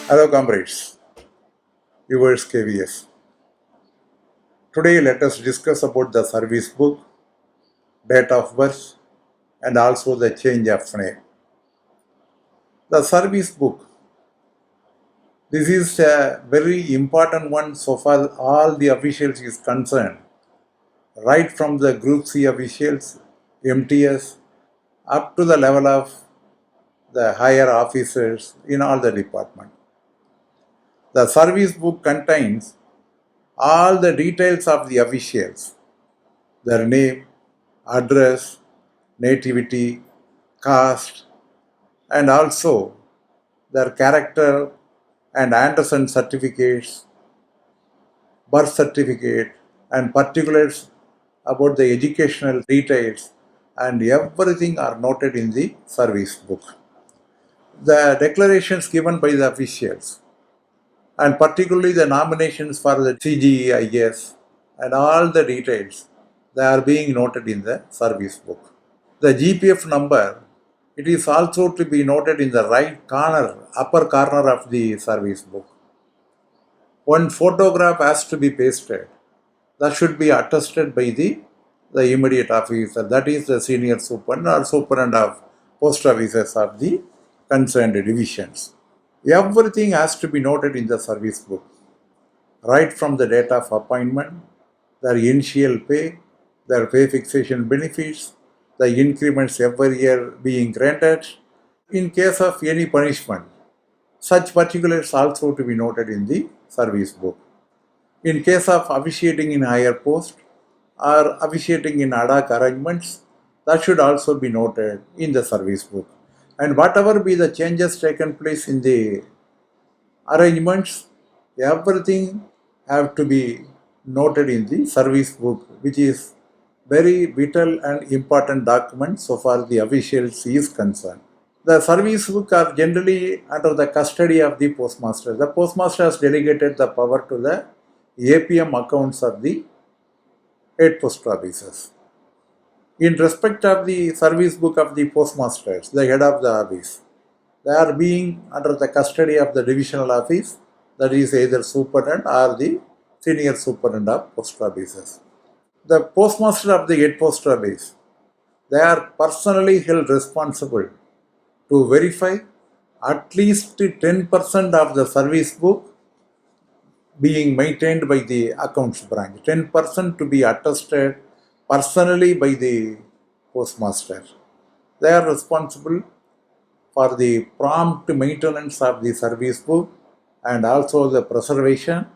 Hello comrades, viewers KVS. Today let us discuss about the service book, date of birth and also the change of name. The service book, this is a very important one so far all the officials is concerned, right from the Group C officials, MTS, up to the level of the higher officers in all the department. The service book contains all the details of the officials, their name, address, nativity, caste, and also their character and antecedent certificates, birth certificate, and particulars about the educational details, and everything are noted in the service book. The declarations given by the officials, and particularly the nominations for the CGEIS, and all the details, they are being noted in the service book. The GPF number, it is also to be noted in the right corner, upper corner of the service book. One photograph has to be pasted. That should be attested by the immediate officer, that is the senior superintendent or superintendent of post officers of the concerned divisions. Everything has to be noted in the service book, right from the date of appointment, their initial pay, their pay fixation benefits, the increments every year being granted. In case of any punishment, such particulars also to be noted in the service book. In case of officiating in higher post or officiating in ad hoc arrangements, that should also be noted in the service book. And whatever be the changes taken place in the arrangements, everything have to be noted in the service book, which is very vital and important document so far the officials is concerned. The service book are generally under the custody of the postmaster. The postmaster has delegated the power to the APM accounts of the head post officers. In respect of the service book of the postmasters, the head of the office, they are being under the custody of the divisional office, that is either superintendent or the senior superintendent of post officers. The postmaster of the head post office, they are personally held responsible to verify at least 10% of the service book being maintained by the accounts branch, 10% to be attested personally by the postmaster. They are responsible for the prompt maintenance of the service book and also the preservation.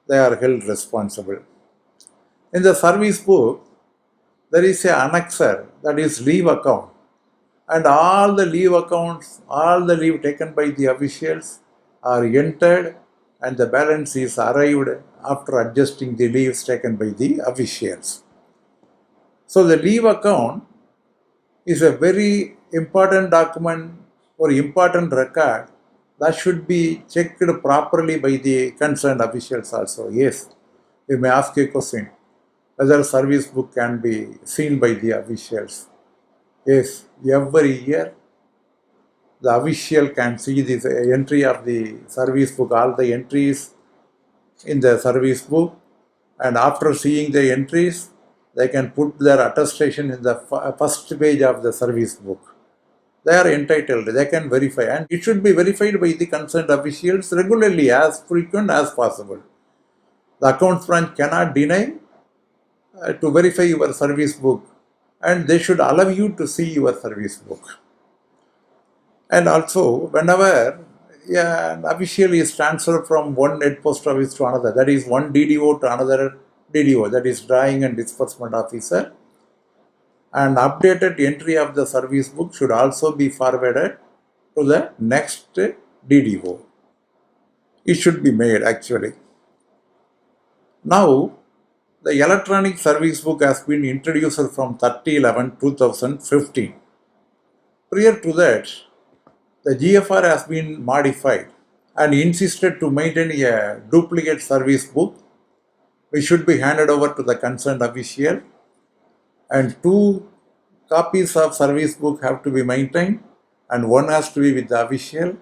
They are held responsible. In the service book, there is an annexer, that is leave account, and all the leave accounts, all the leave taken by the officials are entered and the balance is arrived after adjusting the leaves taken by the officials. So the leave account is a very important document or important record that should be checked properly by the concerned officials also. Yes, you may ask a question, whether service book can be seen by the officials. Yes, every year the official can see this entry of the service book, all the entries in the service book, and after seeing the entries, they can put their attestation in the first page of the service book. They are entitled, they can verify, and it should be verified by the concerned officials regularly, as frequent as possible. The accounts branch cannot deny to verify your service book, and they should allow you to see your service book. And also, whenever an official is transferred from one head post office to another, that is one DDO to another DDO, that is drawing and disbursement officer, an updated entry of the service book should also be forwarded to the next DDO. It should be made actually. Now, the electronic service book has been introduced from 30/11/2015. Prior to that, the GFR has been modified and insisted to maintain a duplicate service book which should be handed over to the concerned official, and 2 copies of service book have to be maintained, and one has to be with the official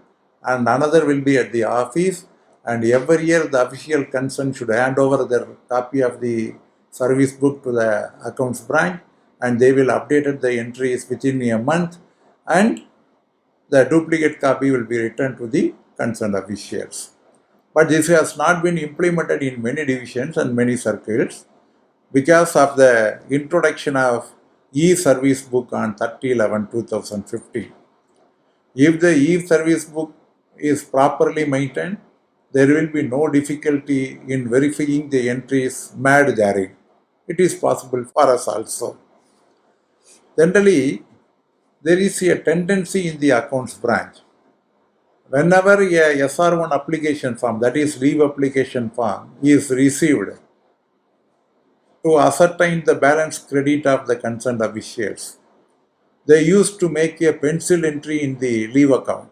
and another will be at the office, and every year the official concern should hand over their copy of the service book to the accounts branch, and they will update the entries within a month, and the duplicate copy will be returned to the concerned officials. But this has not been implemented in many divisions and many circles because of the introduction of e-service book on 30/11/2015. If the e-service book is properly maintained, there will be no difficulty in verifying the entries made therein. It is possible for us also. Generally, there is a tendency in the accounts branch. Whenever a SR1 application form, that is leave application form, is received to ascertain the balance credit of the concerned officials, they used to make a pencil entry in the leave account.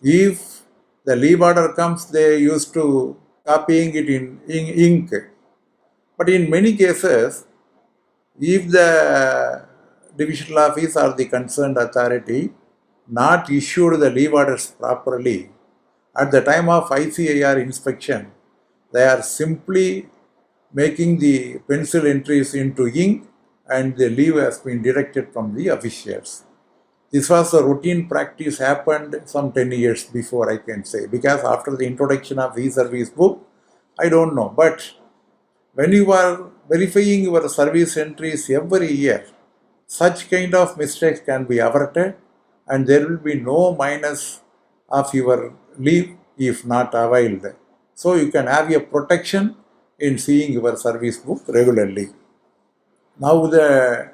If the leave order comes, they used to copying it in ink. But in many cases, if the divisional office or the concerned authority not issued the leave orders properly, at the time of ICAR inspection, they are simply making the pencil entries into ink and the leave has been deducted from the officials. This was a routine practice happened some 10 years before, I can say, because after the introduction of e-service book, I don't know. But when you are verifying your service entries every year, such kind of mistakes can be averted and there will be no minus of your leave if not availed. So you can have a protection in seeing your service book regularly. Now the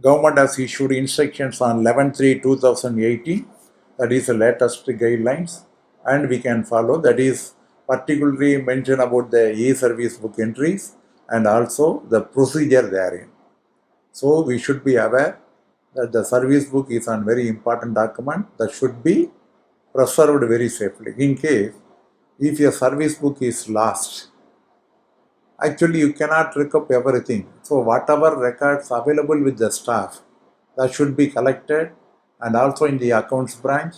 government has issued instructions on 11/3/2018, that is the latest guidelines, and we can follow. That is particularly mention about the e-service book entries and also the procedure therein. So we should be aware that the service book is a very important document that should be preserved very safely. In case if your service book is lost, actually you cannot recover everything. So whatever records available with the staff, that should be collected, and also in the accounts branch,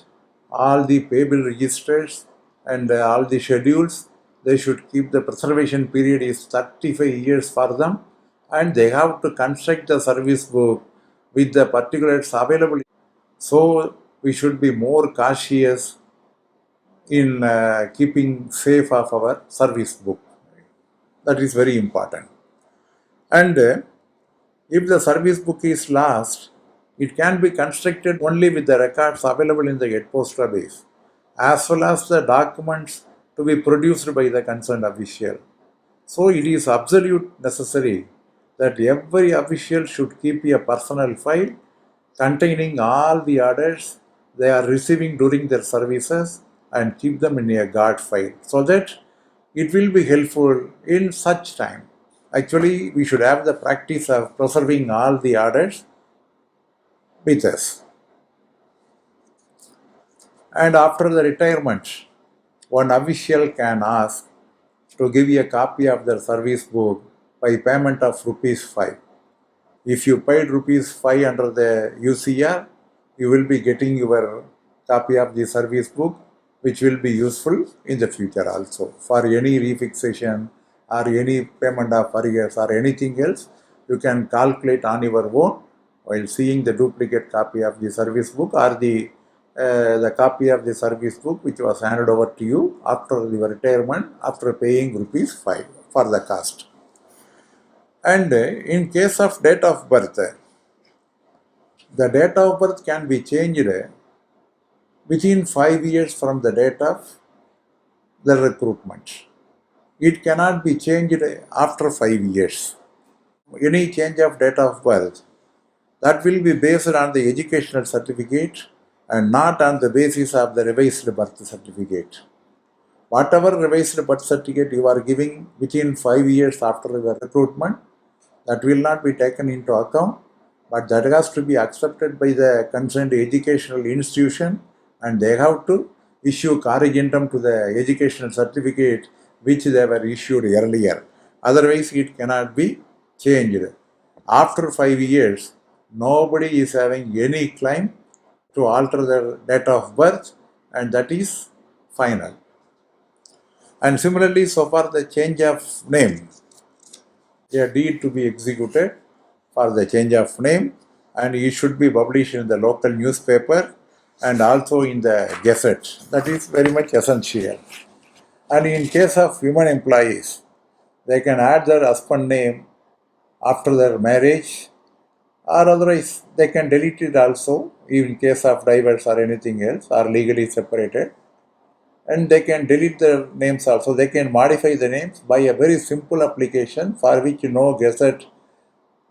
all the payable registers and all the schedules, they should keep the preservation period is 35 years for them, and they have to construct the service book with the particulars available. So we should be more cautious in keeping safe of our service book. That is very important. And if the service book is lost, it can be constructed only with the records available in the head post database, as well as the documents to be produced by the concerned official. So it is absolute necessary that every official should keep a personal file containing all the orders they are receiving during their services and keep them in a guard file so that it will be helpful in such time. Actually, we should have the practice of preserving all the orders with us. And after the retirement, one official can ask to give a copy of their service book by payment of ₹5. If you paid ₹5 under the UCR, you will be getting your copy of the service book, which will be useful in the future also for any refixation or any payment of arrears or anything else. You can calculate on your own while seeing the duplicate copy of the service book or the copy of the service book which was handed over to you after your retirement after paying ₹5 for the cost. And in case of date of birth, the date of birth can be changed within 5 years from the date of the recruitment. It cannot be changed after 5 years. Any change of date of birth, that will be based on the educational certificate and not on the basis of the revised birth certificate. Whatever revised birth certificate you are giving within 5 years after your recruitment, that will not be taken into account, but that has to be accepted by the concerned educational institution, and they have to issue corrigendum to the educational certificate which they were issued earlier. Otherwise, it cannot be changed. After 5 years, nobody is having any claim to alter their date of birth and that is final. And similarly, so far the change of name, a deed to be executed for the change of name, and it should be published in the local newspaper and also in the gazette. That is very much essential. And in case of women employees, they can add their husband name after their marriage, or otherwise they can delete it also in case of divorce or anything else, or legally separated. And they can delete the names also. They can modify the names by a very simple application for which no gazette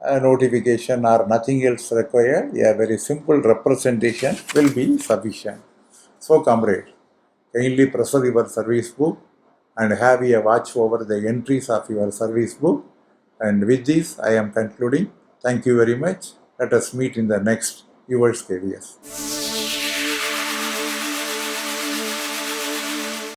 notification or nothing else required. A very simple representation will be sufficient. So, comrade, kindly preserve your service book and have a watch over the entries of your service book. And with this, I am concluding. Thank you very much. Let us meet in the next yours KVS.